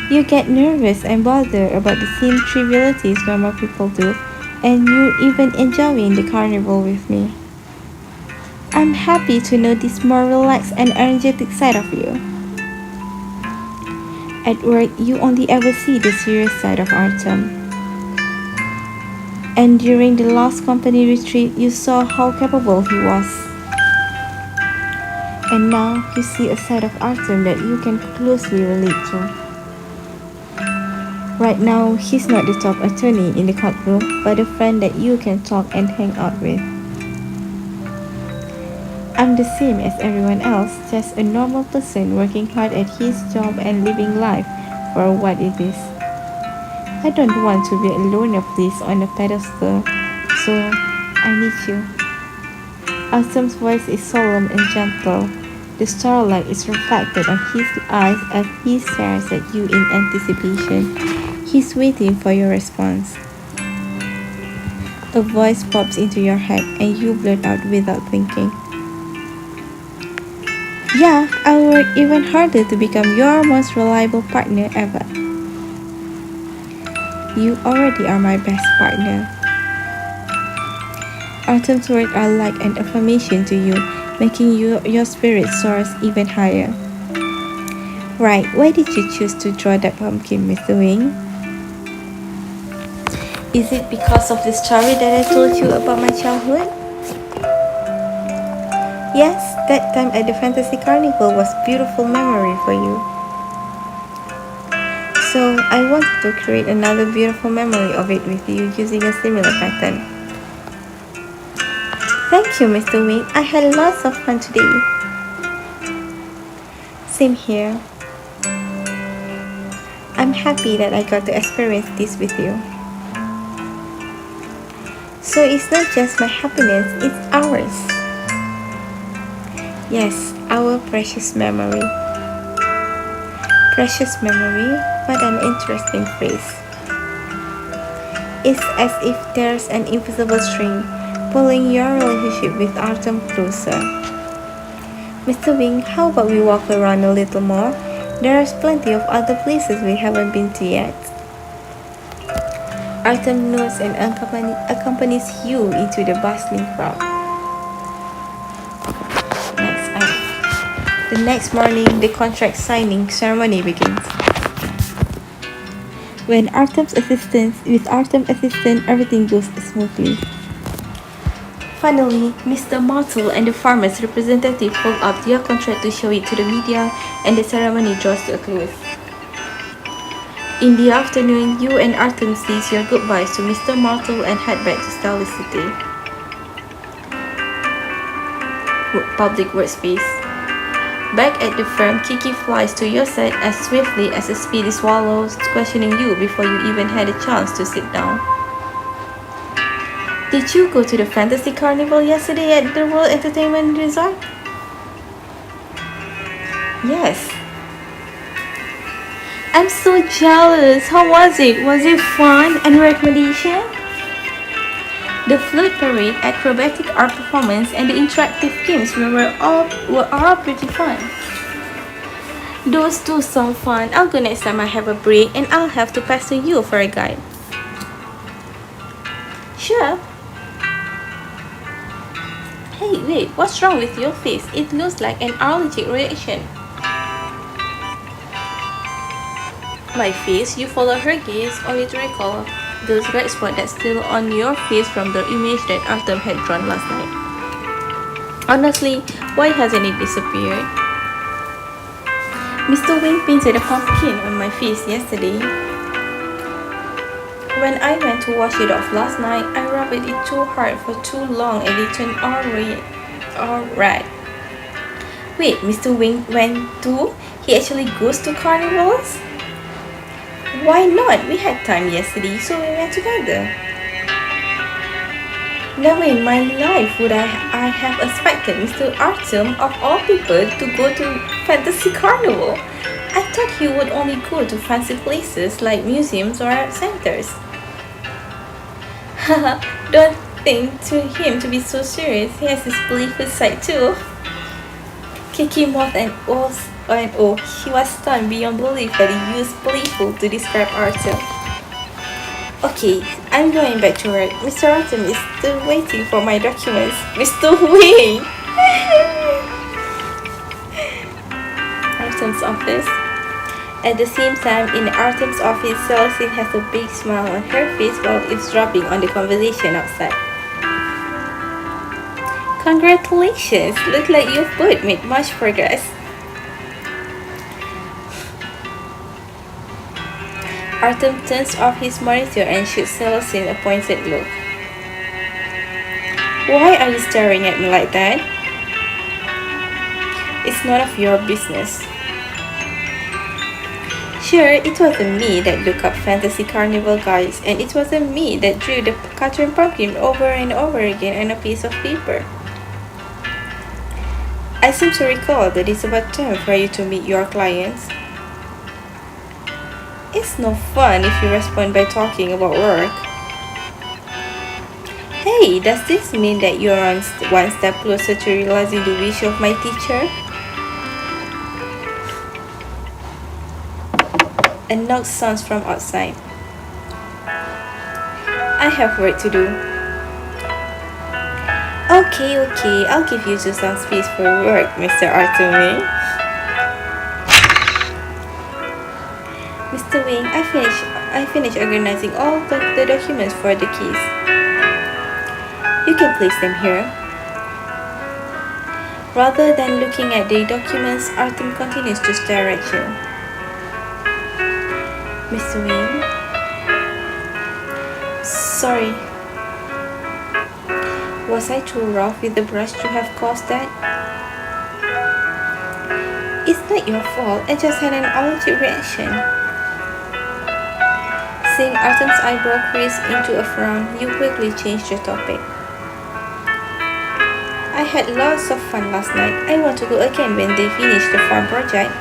You get nervous and bothered about the same trivialities normal people do, and you're even enjoying the carnival with me. I'm happy to know this more relaxed and energetic side of you. At work, you only ever see the serious side of Artem. And during the last company retreat, you saw how capable he was. And now you see a side of Artem that you can closely relate to. Right now, he's not the top attorney in the courtroom, but a friend that you can talk and hang out with. I'm the same as everyone else, just a normal person working hard at his job and living life for what it is. I don't want to be a loner place on a pedestal, so I need you. Artem's voice is solemn and gentle. The starlight is reflected on his eyes as he stares at you in anticipation. He's waiting for your response. A voice pops into your head and you blurt out without thinking. Yeah, I'll work even harder to become your most reliable partner ever. You already are my best partner. Artem's words are like an affirmation to you, making your spirit soar even higher. Right, why did you choose to draw that pumpkin, Mr. Wing? Is it because of the story that I told you about my childhood? Yes, that time at the Fantasy Carnival was a beautiful memory for you. So I wanted to create another beautiful memory of it with you using a similar pattern. Thank you, Mr. Wing. I had lots of fun today. Same here. I'm happy that I got to experience this with you. So it's not just my happiness, it's ours. Yes, our precious memory. Precious memory, what an interesting phrase. It's as if there's an invisible string pulling your relationship with Artem closer. Mr. Wing, how about we walk around a little more? There's plenty of other places we haven't been to yet. Artem nods and accompanies you into the bustling crowd. The next morning, the contract signing ceremony begins. With Artem's assistant, everything goes smoothly. Finally, Mr. Martel and the farmer's representative hold up their contract to show it to the media, and the ceremony draws to a close. In the afternoon, you and Artem says your goodbyes to Mr. Martel and head back to Starley City. Public workspace. Back at the firm, Kiki flies to your side as swiftly as a speedy swallow, questioning you before you even had a chance to sit down. Did you go to the Fantasy Carnival yesterday at the World Entertainment Resort? Yes. I'm so jealous. How was it? Was it fun? Any recommendation? The float parade, acrobatic art performance, and the interactive games were all pretty fun. Those two sound fun. I'll go next time I have a break, and I'll have to pester you for a guide. Sure. Hey, wait, what's wrong with your face? It looks like an allergic reaction. My face? You follow her gaze only to recall those red spots that's still on your face from the image that Artem had drawn last night. Honestly, why hasn't it disappeared? Mr. Wing painted a pumpkin on my face yesterday. When I went to wash it off last night, I rubbed it too hard for too long and it turned all red. Wait, Mr. Wing went too? He actually goes to carnivals? Why not? We had time yesterday, so we went together. Never in my life would I have expected Mr. Artem, of all people, to go to Fantasy Carnival. I thought he would only go to fancy places like museums or art centers. Haha, don't think to him to be so serious. He has his playful side too. Kiki mouthed an oath. He was stunned beyond belief that he used playful to describe Artem. Okay, I'm going back to work. Mr. Artem is still waiting for my documents. Mr. Wing! Artem's office. At the same time, in Artem's office, Celestine has a big smile on her face while eavesdropping on the conversation outside. Congratulations! Look like you've both made much progress. Artem turns off his monitor and shoots Celestine a pointed look. Why are you staring at me like that? It's none of your business. Sure, it wasn't me that looked up fantasy carnival guides, and it wasn't me that drew the cartoon pumpkin over and over again on a piece of paper. I seem to recall that it's about time for you to meet your clients. It's no fun if you respond by talking about work. Hey, does this mean that you're one step closer to realizing the wish of my teacher? A knock sounds from outside. I have work to do. Okay, I'll give you some space for work, Mr. Artem. Mr. Wing, I finished organizing all the documents for the keys. You can place them here. Rather than looking at the documents, Artem continues to stare at you. Mr. Wing? Sorry. Was I too rough with the brush to have caused that? It's not your fault, I just had an allergic reaction. Seeing Artem's eyebrow crease into a frown, you quickly changed the topic. I had lots of fun last night. I want to go again when they finish the farm project.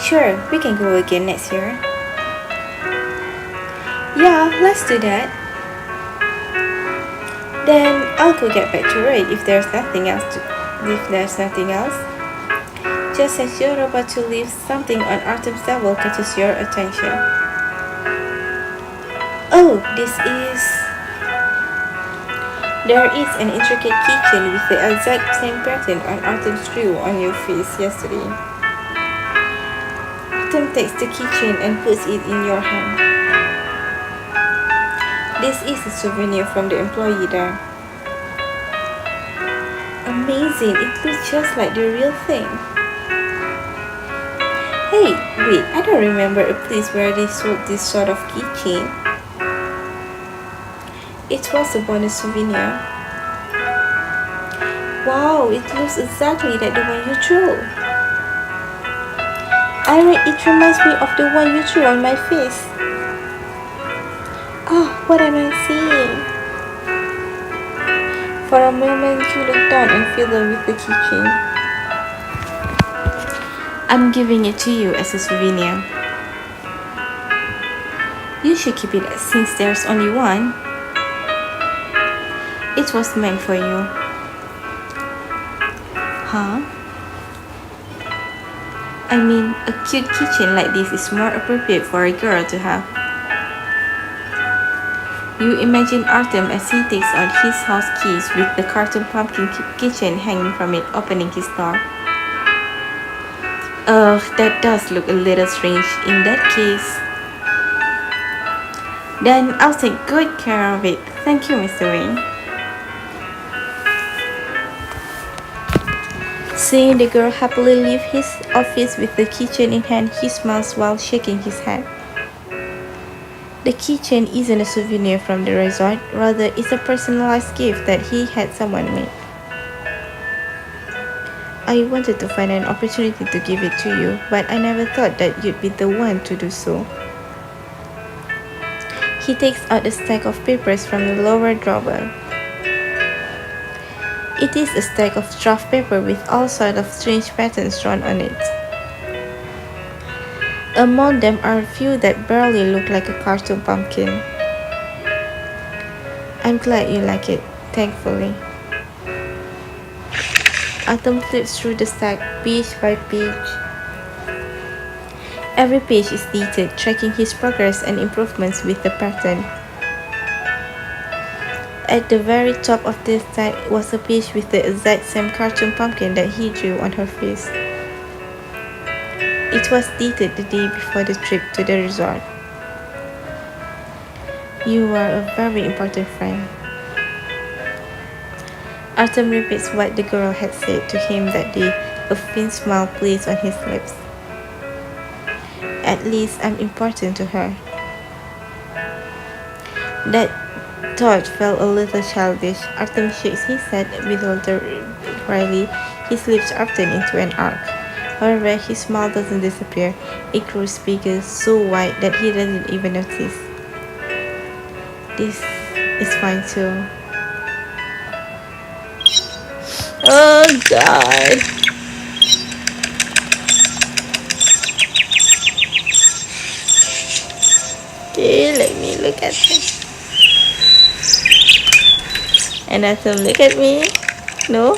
Sure, we can go again next year. Yeah, let's do that. Then I'll go get back to work if there's nothing else. Just as you're about to leave, something on Artem's table catches your attention. Oh, There is an intricate keychain with the exact same pattern on Artem's drew on your face yesterday. Artem takes the keychain and puts it in your hand. This is a souvenir from the employee there. Amazing, it looks just like the real thing. Hey, wait, I don't remember a place where they sold this sort of keychain. It was a bonus souvenir. Wow, it looks exactly like the one you drew. It reminds me of the one you drew on my face. Oh, what am I seeing? For a moment, you look down and fiddle with the keychain. I'm giving it to you as a souvenir. You should keep it since there's only one. It was meant for you. Huh? I mean, a cute keychain like this is more appropriate for a girl to have. You imagine Artem as he takes out his house keys with the cartoon pumpkin keychain hanging from it, opening his door. Ugh, that does look a little strange. In that case, then I'll take good care of it. Thank you, Mr. Wayne. Seeing the girl happily leave his office with the keychain in hand, he smiles while shaking his head. The keychain isn't a souvenir from the resort, rather it's a personalized gift that he had someone make. I wanted to find an opportunity to give it to you, but I never thought that you'd be the one to do so. He takes out a stack of papers from the lower drawer. It is a stack of draft paper with all sorts of strange patterns drawn on it. Among them are a few that barely look like a cartoon pumpkin. I'm glad you like it, thankfully. Artem flips through the stack page by page. Every page is dated, tracking his progress and improvements with the pattern. At the very top of the stack was a peach with the exact same cartoon pumpkin that he drew on her face. It was dated the day before the trip to the resort. You are a very important friend. Artem repeats what the girl had said to him that day, a faint smile plays on his lips. At least I'm important to her. That thought felt a little childish. Artem shakes his head bewilderedly, his lips open into an arc. However, his smile doesn't disappear. It grows bigger, so wide that he doesn't even notice. This is fine too. Oh God. Okay, let me look at him. And Artem, look at me. No?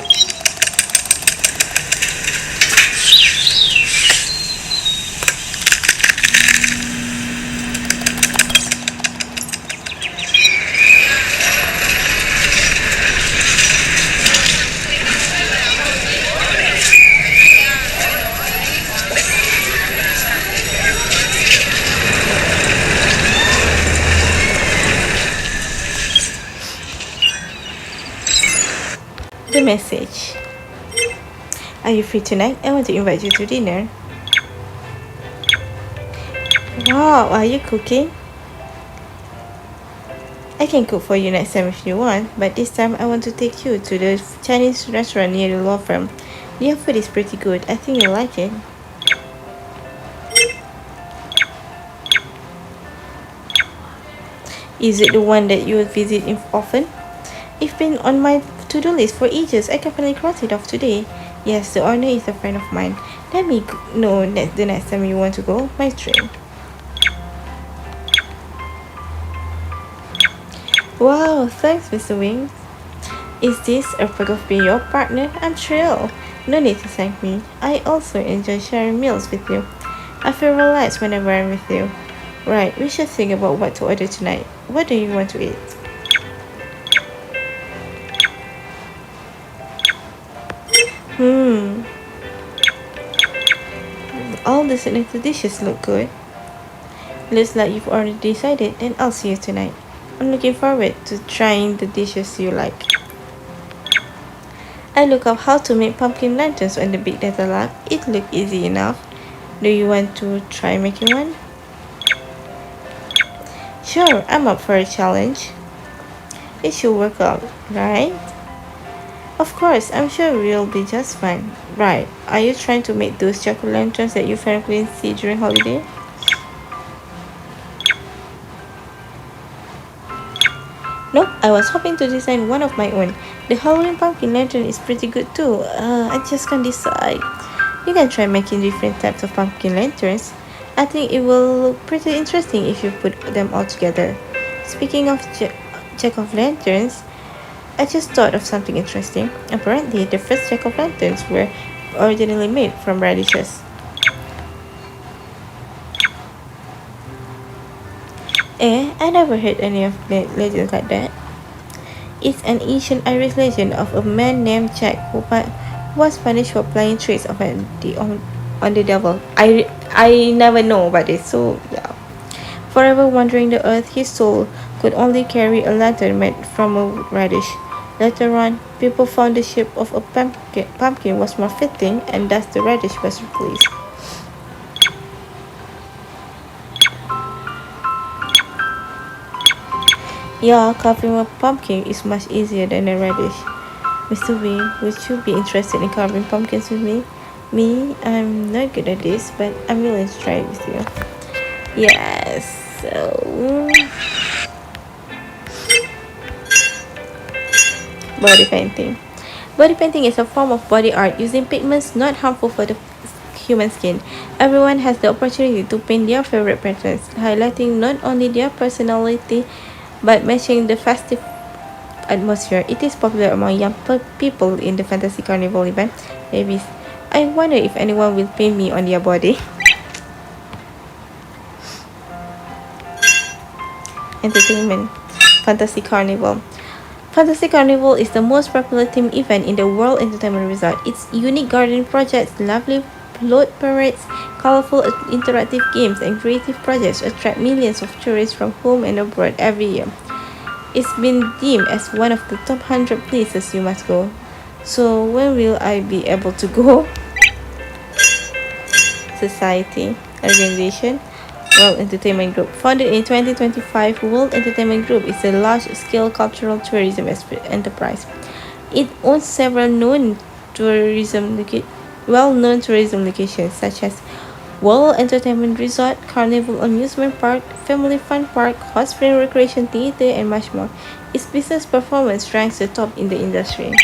The message. Are you free tonight? I want to invite you to dinner. Wow, are you cooking? I can cook for you next time if you want, but this time I want to take you to the Chinese restaurant near the law firm. Their food is pretty good. I think you'll like it. Is it the one that you visit often? It's been on my to-do list for ages. I can finally cross it off today. Yes, the owner is a friend of mine. Let me know the next time you want to go. My train. Wow, thanks, Mr. Wings. Is this a perk of being your partner? I'm thrilled. No need to thank me. I also enjoy sharing meals with you. I feel relaxed whenever I'm with you. Right, we should think about what to order tonight. What do you want to eat? All the signature dishes look good. Looks like you've already decided, then I'll see you tonight. I'm looking forward to trying the dishes you like. I looked up how to make pumpkin lanterns on the Big Data Lab. It looked easy enough. Do you want to try making one? Sure, I'm up for a challenge. It should work out, right? Of course, I'm sure we'll be just fine. Right, are you trying to make those jack-o'-lanterns that you frequently see during holiday? Nope, I was hoping to design one of my own. The Halloween pumpkin lantern is pretty good too. I just can't decide. You can try making different types of pumpkin lanterns. I think it will look pretty interesting if you put them all together. Speaking of jack-o'-lanterns, I just thought of something interesting. Apparently, the first jack-o'-lanterns were originally made from radishes. I never heard any of the legends like that. It's an ancient Irish legend of a man named Jack who was punished for playing tricks on the devil. I never know about this, so yeah. Forever wandering the earth, his soul could only carry a lantern made from a radish. Later on, people found the shape of a pumpkin was more fitting, and thus the radish was replaced. Yeah, carving a pumpkin is much easier than a radish. Mr. Wing, would you be interested in carving pumpkins with me? Me, I'm not good at this, but I'm willing to try it with you. Yes, so... Body painting. Body painting is a form of body art using pigments not harmful for the human skin. Everyone has the opportunity to paint their favorite patterns, highlighting not only their personality but matching the festive atmosphere. It is popular among young people in the fantasy carnival event. Babies, I wonder if anyone will paint me on their body. Entertainment, fantasy carnival. Fantasy Carnival is the most popular theme event in the World Entertainment Resort. Its unique garden projects, lively float parades, colorful interactive games, and creative projects attract millions of tourists from home and abroad every year. It's been deemed as one of the top 100 places you must go. So when will I be able to go? Society Organization World Entertainment Group. Founded in 2025, World Entertainment Group is a large-scale cultural tourism enterprise. It owns several well-known tourism locations such as World Entertainment Resort, Carnival Amusement Park, Family Fun Park, Hot Spring Recreation Theater, and much more. Its business performance ranks the top in the industry.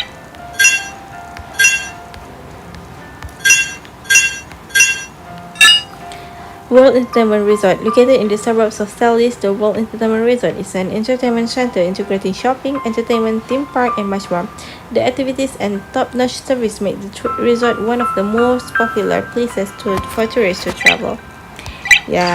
World Entertainment Resort. Located in the suburbs of Salis, the World Entertainment Resort is an entertainment center integrating shopping, entertainment, theme park, and much more. The activities and top-notch service make the resort one of the most popular places for tourists to travel. Yeah,